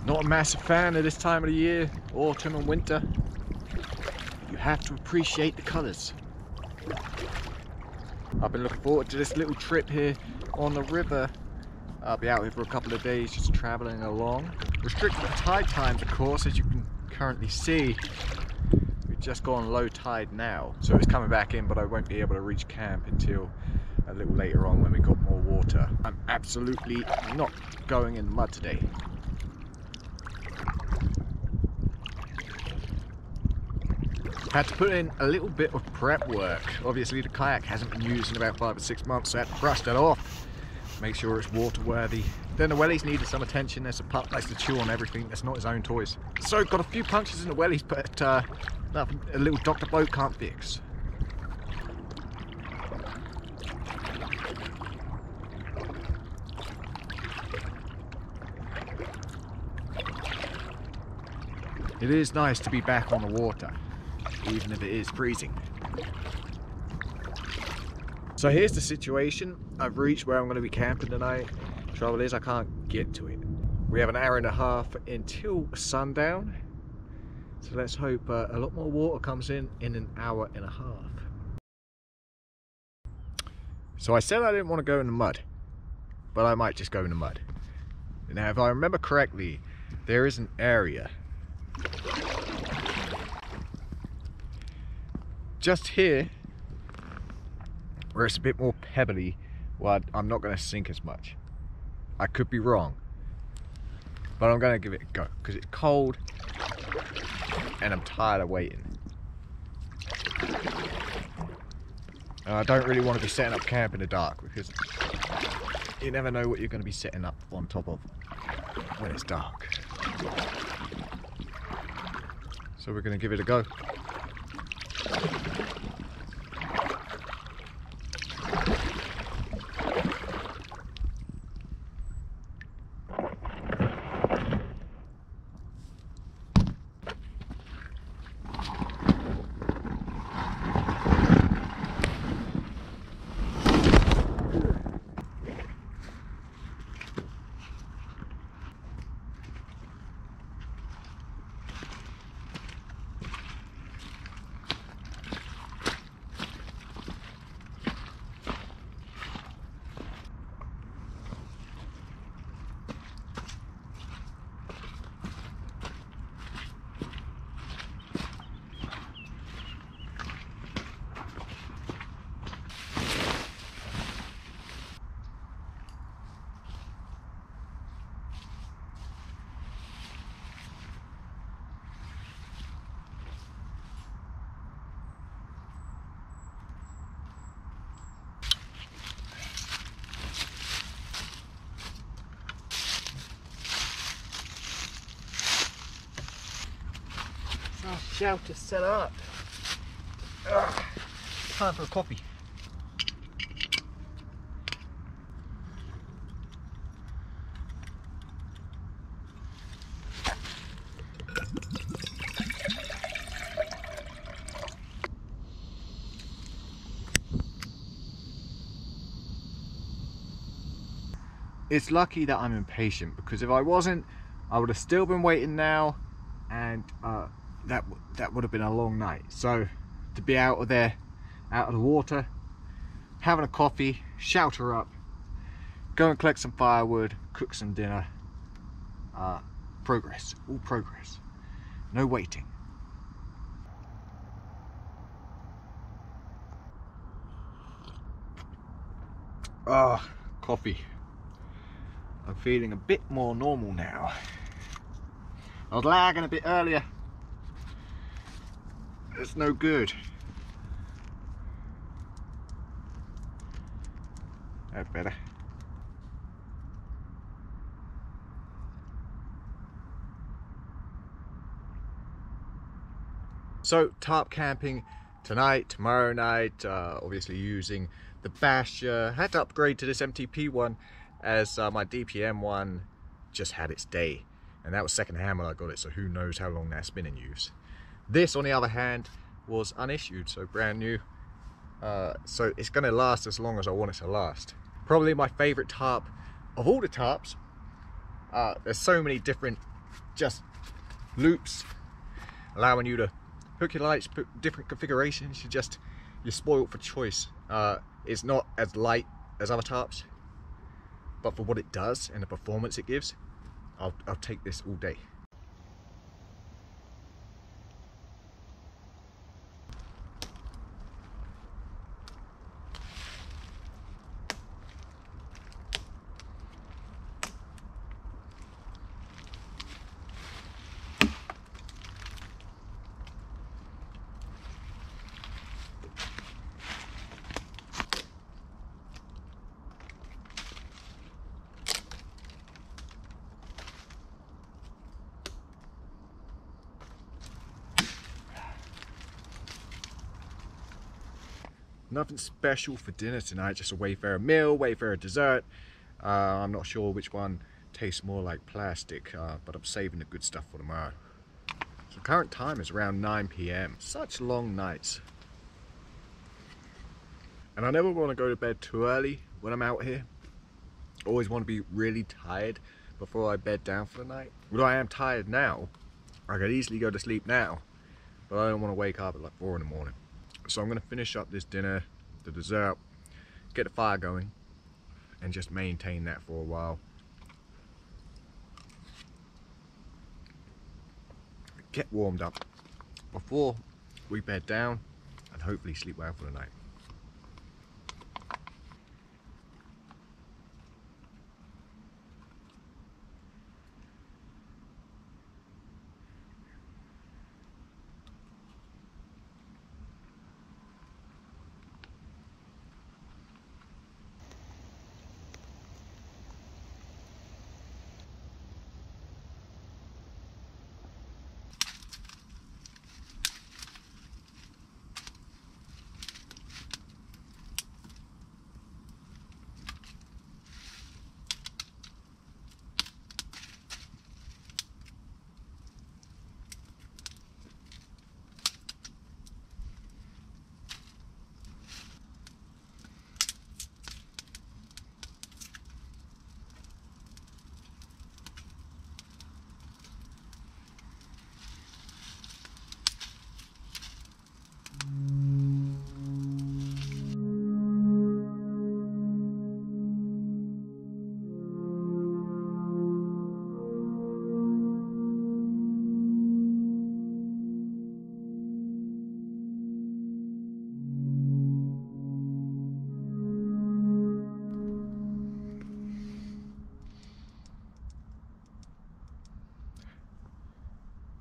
Not a massive fan of this time of the year, autumn and winter. You have to appreciate the colours. I've been looking forward to this little trip here on the river. I'll be out here for a couple of days just travelling along. Restricted to tide times, of course, as you can currently see. We've just gone low tide now, so it's coming back in, but I won't be able to reach camp until a little later on when we got more water. I'm absolutely not going in the mud today. Had to put in a little bit of prep work. Obviously the kayak hasn't been used in about 5 or 6 months, so I had to brush that off. Make sure it's water worthy. Then the wellies needed some attention. There's a pup likes to chew on everything that's not his own toys. So got a few punctures in the wellies, but nothing a little Dr. Boat can't fix. It is nice to be back on the water, even if it is freezing. So here's the situation. I've reached where I'm going to be camping tonight. Trouble is I can't get to it. We have an hour and a half until sundown. So let's hope a lot more water comes in an hour and a half. So I said I didn't want to go in the mud, but I might just go in the mud. Now if I remember correctly, there is an area just here where it's a bit more pebbly. Well, I'm not going to sink as much. I could be wrong, but I'm going to give it a go because it's cold and I'm tired of waiting. And I don't really want to be setting up camp in the dark because you never know what you're going to be setting up on top of when it's dark. So we're going to give it a go. Our shelter set up. Ugh. Time for a coffee. It's lucky that I'm impatient, because if I wasn't, I would have still been waiting now, and that would have been a long night. So to be out of there, out of the water, having a coffee, shelter up, go and collect some firewood, cook some dinner, progress, all progress, no waiting. Coffee. I'm feeling a bit more normal now. I was lagging a bit earlier. It's no good. That's better. So tarp camping tonight, tomorrow night, obviously using the Basha. Had to upgrade to this MTP one as my DPM one just had its day, and that was second hand when I got it, so who knows how long that's been in use. This, on the other hand, was unissued, so brand new, so it's going to last as long as I want it to last. Probably my favorite tarp of all the tarps. There's so many different just loops, allowing you to hook your lights, put different configurations. You're spoiled for choice. It's not as light as other tarps, but for what it does and the performance it gives, I'll take this all day. Nothing special for dinner tonight, just a Wayfarer meal, Wayfarer dessert. I'm not sure which one tastes more like plastic, but I'm saving the good stuff for tomorrow. So current time is around 9 p.m. Such long nights. And I never want to go to bed too early when I'm out here. Always want to be really tired before I bed down for the night. Although I am tired now, I could easily go to sleep now, but I don't want to wake up at like 4 in the morning. So I'm going to finish up this dinner, the dessert, get the fire going, and just maintain that for a while. Get warmed up before we bed down and hopefully sleep well for the night.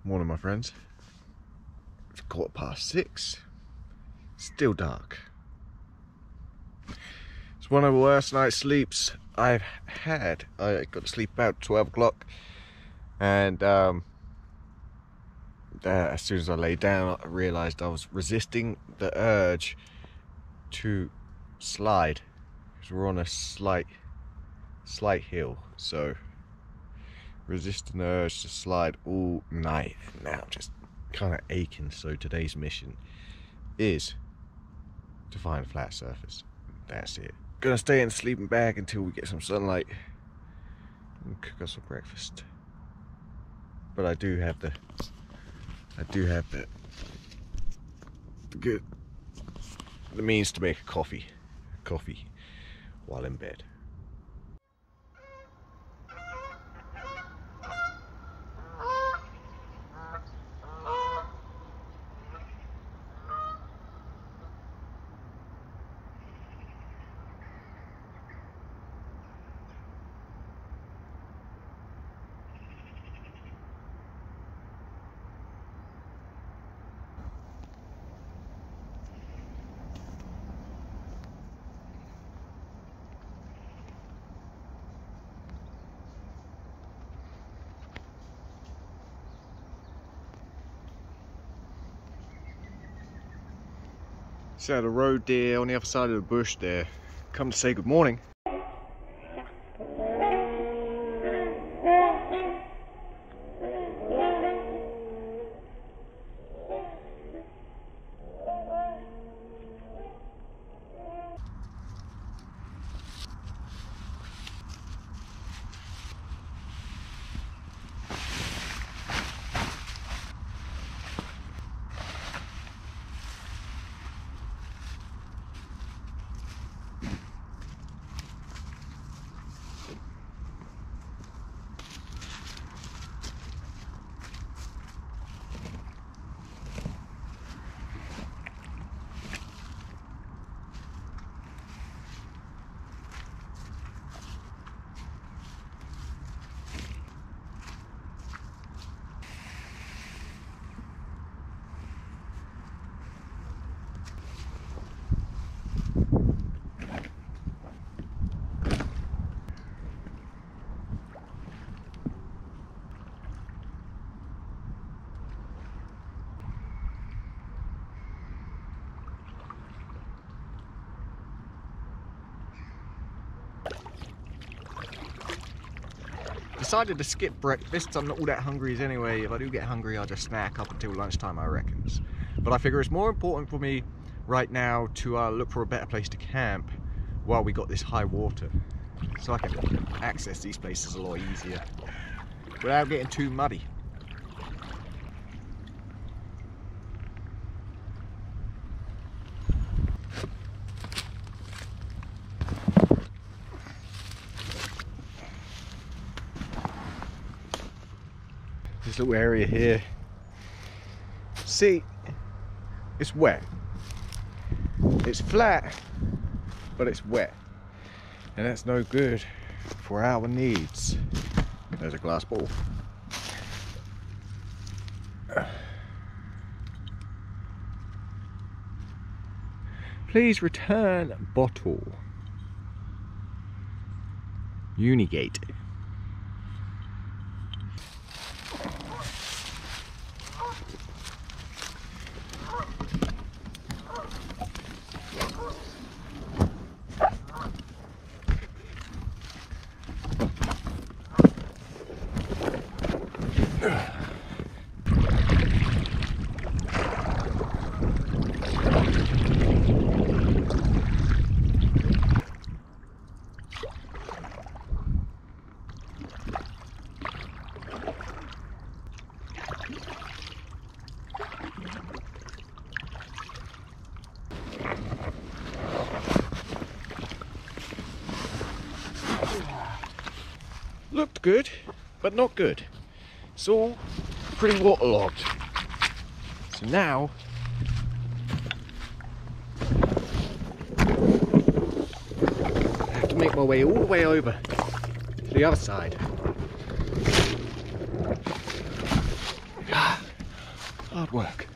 Morning, my friends. It's 6:15. Still dark. It's one of the worst night's sleeps I've had. I got to sleep about 12 o'clock, and as soon as I lay down, I realised I was resisting the urge to slide, because we're on a slight hill, so resisting the urge to slide all night, and now just kind of aching. So today's mission is to find a flat surface. That's it. Gonna stay in the sleeping bag until we get some sunlight and cook us some breakfast. But I do have the means to make a coffee while in bed. So the road there on the other side of the bush there, come to say good morning. decided to skip breakfast. I'm not all that hungry anyway. If I do get hungry, I'll just snack up until lunchtime, I reckons. But I figure it's more important for me right now to look for a better place to camp while we got this high water, so I can access these places a lot easier without getting too muddy. This little area here, see, it's wet. It's flat, but it's wet, and that's no good for our needs. There's a glass bottle. Please return bottle. Unigate. Looked good, but not good. It's all pretty waterlogged. So now, I have to make my way all the way over to the other side. Hard work.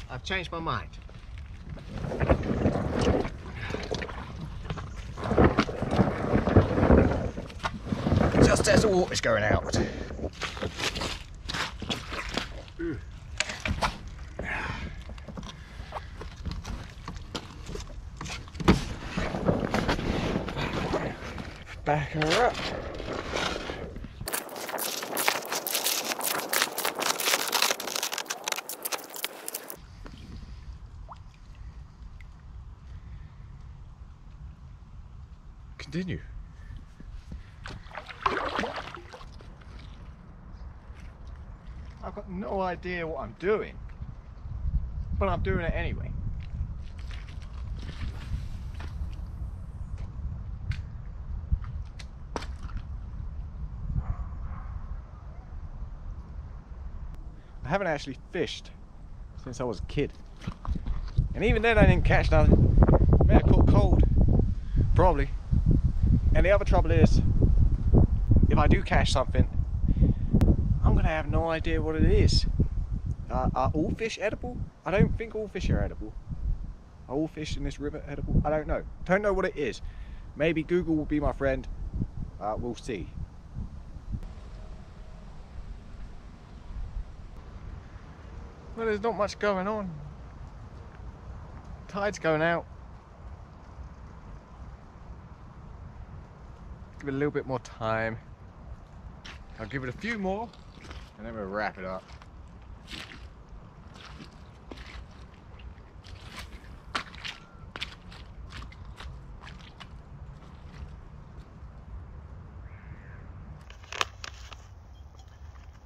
I've changed my mind. Just as the water's going out. Back her up. Continue. I've got no idea what I'm doing, but I'm doing it anyway. I haven't actually fished since I was a kid, and even then I didn't catch nothing. May have caught cold, probably. And the other trouble is, if I do catch something, I'm gonna have no idea what it is. Are all fish edible? I don't think all fish are edible. Are all fish in this river edible? I don't know. Don't know what it is. Maybe Google will be my friend. We'll see. Well, there's not much going on. Tide's going out. Give it a little bit more time. I'll give it a few more, and then we'll wrap it up.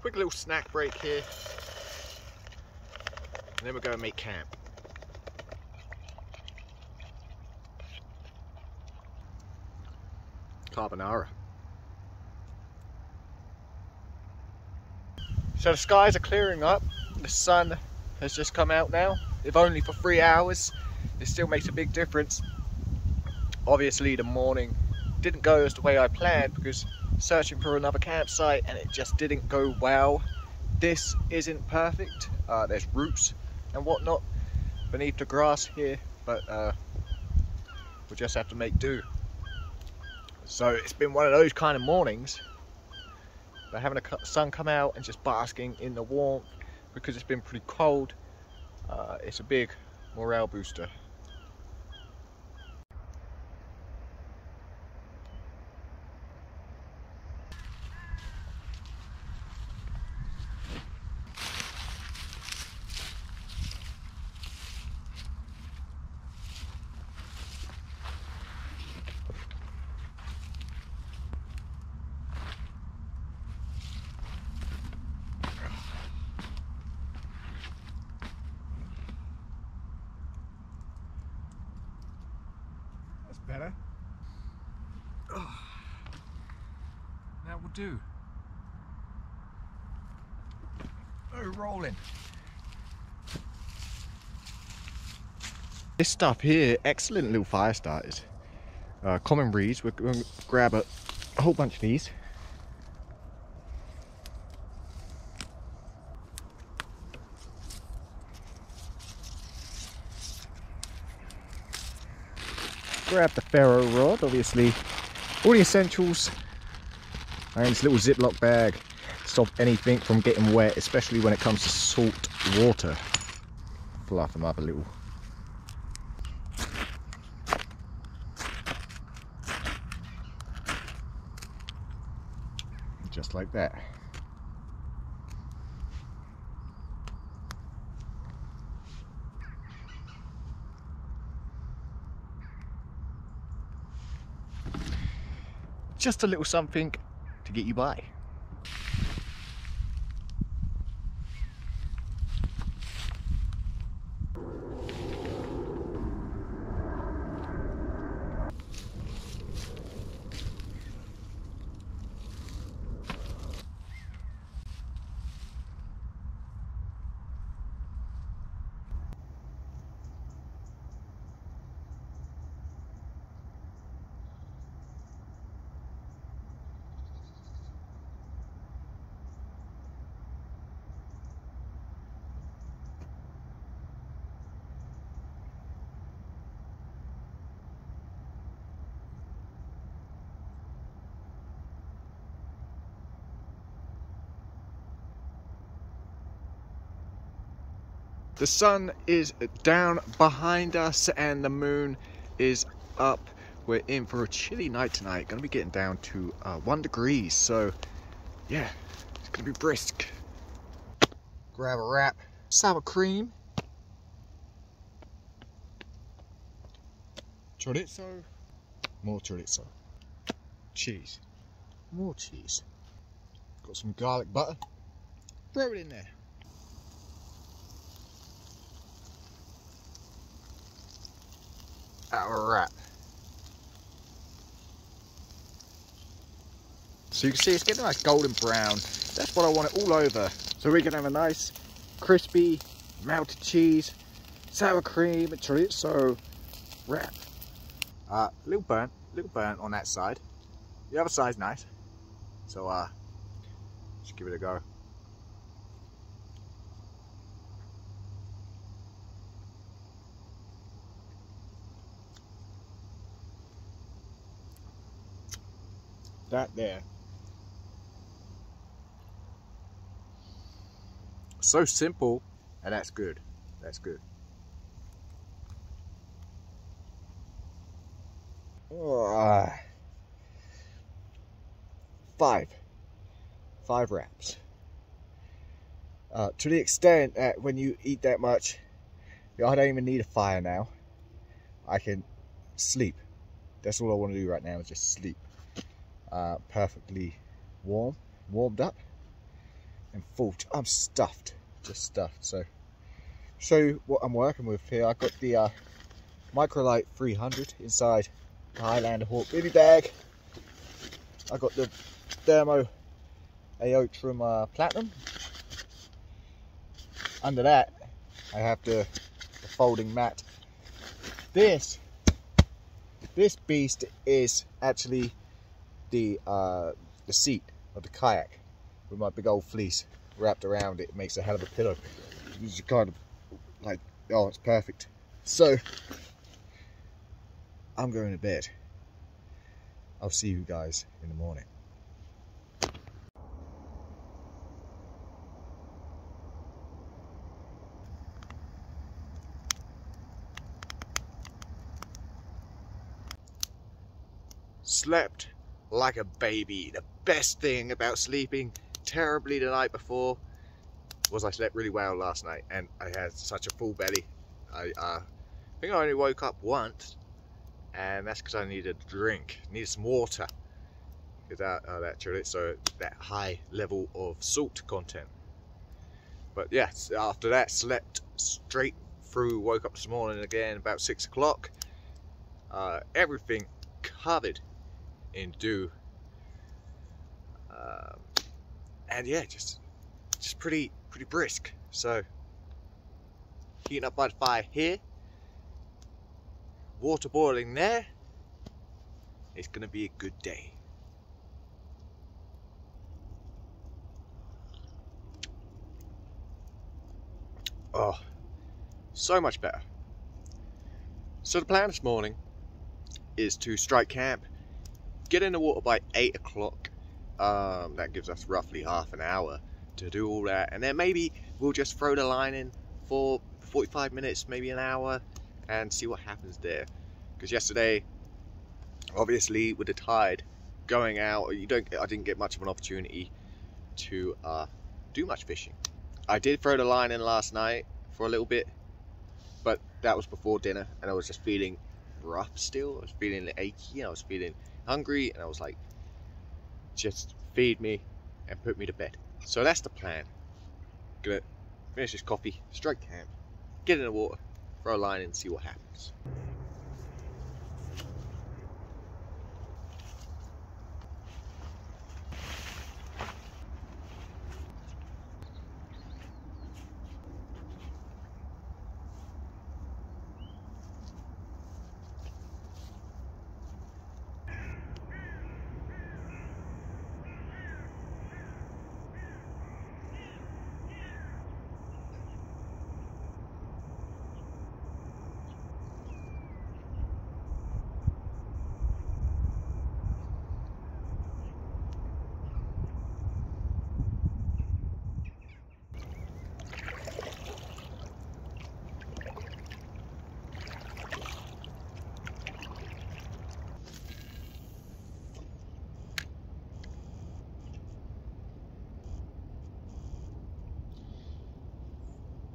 Quick little snack break here, and then we'll go and make camp. Carbonara. So the skies are clearing up, the sun has just come out now, if only for 3 hours. It still makes a big difference. Obviously the morning didn't go as the way I planned, because searching for another campsite and it just didn't go well. This isn't perfect, there's roots and whatnot beneath the grass here, but we'll just have to make do. So it's been one of those kind of mornings, but having the sun come out and just basking in the warmth, because it's been pretty cold, it's a big morale booster. better. Oh, that will do. Oh, rolling. This stuff here, excellent little fire starters. Common reeds, we're going to grab a whole bunch of these. Grab the ferro rod, obviously, all the essentials, and this little Ziploc bag to stop anything from getting wet, especially when it comes to salt water. Fluff them up a little. Just like that. Just a little something to get you by. The sun is down behind us and the moon is up. We're in for a chilly night tonight. Gonna be getting down to 1 degree. So yeah, it's gonna be brisk. Grab a wrap, sour cream, chorizo, more chorizo, cheese, more cheese. Got some garlic butter, throw it in there. Our wrap. So you can see it's getting a nice golden brown. That's what I want it all over. So we can have a nice crispy melted cheese, sour cream and chorizo wrap. Little burnt on that side. The other side's nice. So just give it a go. That there. So simple, and that's good. That's good. Oh, five wraps. To the extent that when you eat that much, I don't even need a fire now. I can sleep. That's all I want to do right now is just sleep. Perfectly warmed up and full. I'm stuffed, just stuffed. So show you what I'm working with here. I got the Microlite 300 inside the Highlander Hawk baby bag. I got the Thermo Aotrum Platinum. Under that I have the folding mat. This beast is actually the seat of the kayak with my big old fleece wrapped around it. It makes a hell of a pillow. It's kind of like, oh, it's perfect. So I'm going to bed. I'll see you guys in the morning. Slept like a baby. The best thing about sleeping terribly the night before was I slept really well last night, and I had such a full belly. I think I only woke up once, and that's because I needed a drink, needed some water, because that chorizo, that high level of salt content. But yes, after that slept straight through. Woke up this morning again about 6 o'clock. everything covered in dew, and yeah, just pretty brisk. So heating up by the fire here, water boiling there. It's gonna be a good day. Oh, so much better. So the plan this morning is to strike camp, get in the water by 8 o'clock. That gives us roughly half an hour to do all that, and then maybe we'll just throw the line in for 45 minutes, maybe an hour, and see what happens there. Because yesterday, obviously with the tide going out, I didn't get much of an opportunity to do much fishing. I did throw the line in last night for a little bit, but that was before dinner, and I was just feeling rough still. I was feeling achy, and I was feeling hungry, and I was like, just feed me and put me to bed. So that's the plan. Gonna finish this coffee, strike camp, get in the water, throw a line in, see what happens.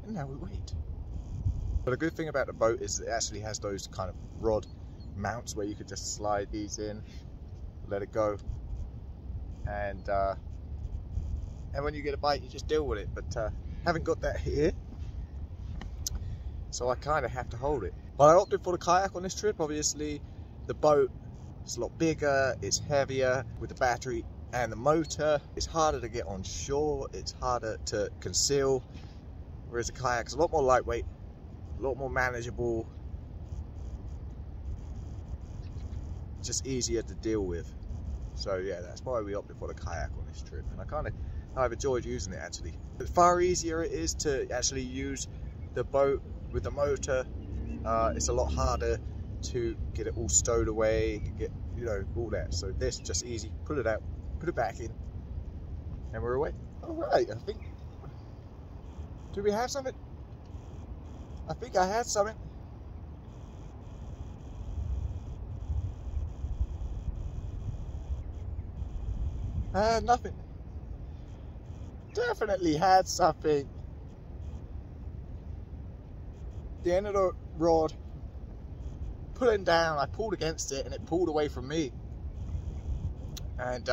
And now we wait. But the good thing about the boat is it actually has those kind of rod mounts where you could just slide these in, let it go, and when you get a bite, you just deal with it. But haven't got that here, so I kind of have to hold it. But I opted for the kayak on this trip. Obviously, the boat is a lot bigger, it's heavier with the battery and the motor. It's harder to get on shore, it's harder to conceal. Whereas the kayak's a lot more lightweight, a lot more manageable, just easier to deal with. So yeah, that's why we opted for the kayak on this trip, and I've enjoyed using it actually. But far easier it is to actually use the boat with the motor. It's a lot harder to get it all stowed away, get, you know, all that. So this just easy, pull it out, put it back in, and we're away. All right, I think. Do we have something? I think I had something. Nothing. Definitely had something. The end of the rod, pulling down, I pulled against it and it pulled away from me. And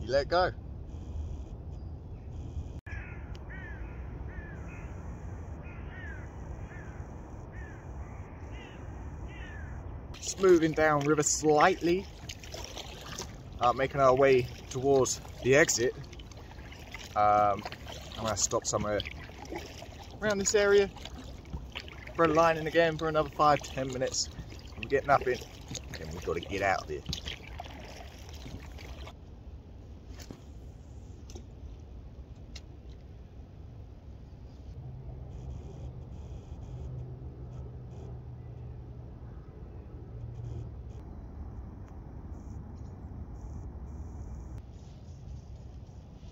you let go. Just moving down river slightly, making our way towards the exit. I'm going to stop somewhere around this area, throw the line in again for another 5-10 minutes, and we get nothing, and we've got to get out of here.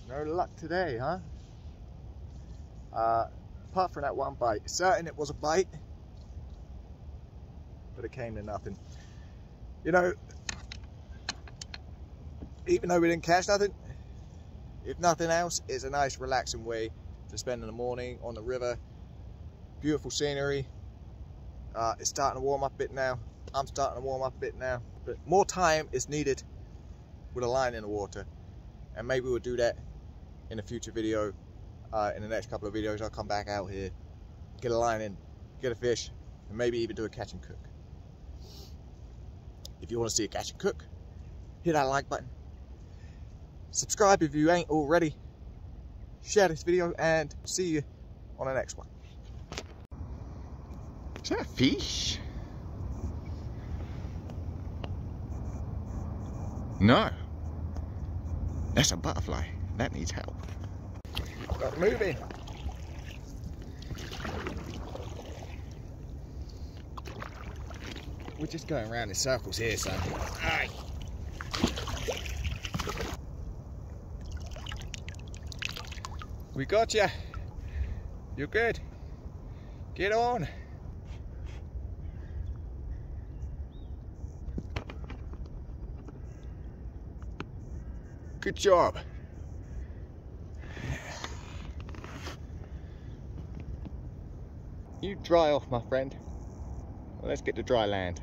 No luck today, huh? Apart from that one bite. Certain it was a bite, but it came to nothing. You know, even though we didn't catch nothing, if nothing else, it's a nice relaxing way to spend the morning on the river. Beautiful scenery. It's starting to warm up a bit now. I'm starting to warm up a bit now. But more time is needed with a line in the water. And maybe we'll do that in a future video. In the next couple of videos, I'll come back out here, get a line in, get a fish, and maybe even do a catch and cook. If you want to see a catch and cook, hit that like button. Subscribe if you ain't already. Share this video and see you on the next one. Is that a fish? No. That's a butterfly. That needs help. Start moving. We're just going around in circles here, son. Aye. We got you. You're good. Get on. Good job. You dry off, my friend. Well, let's get to dry land.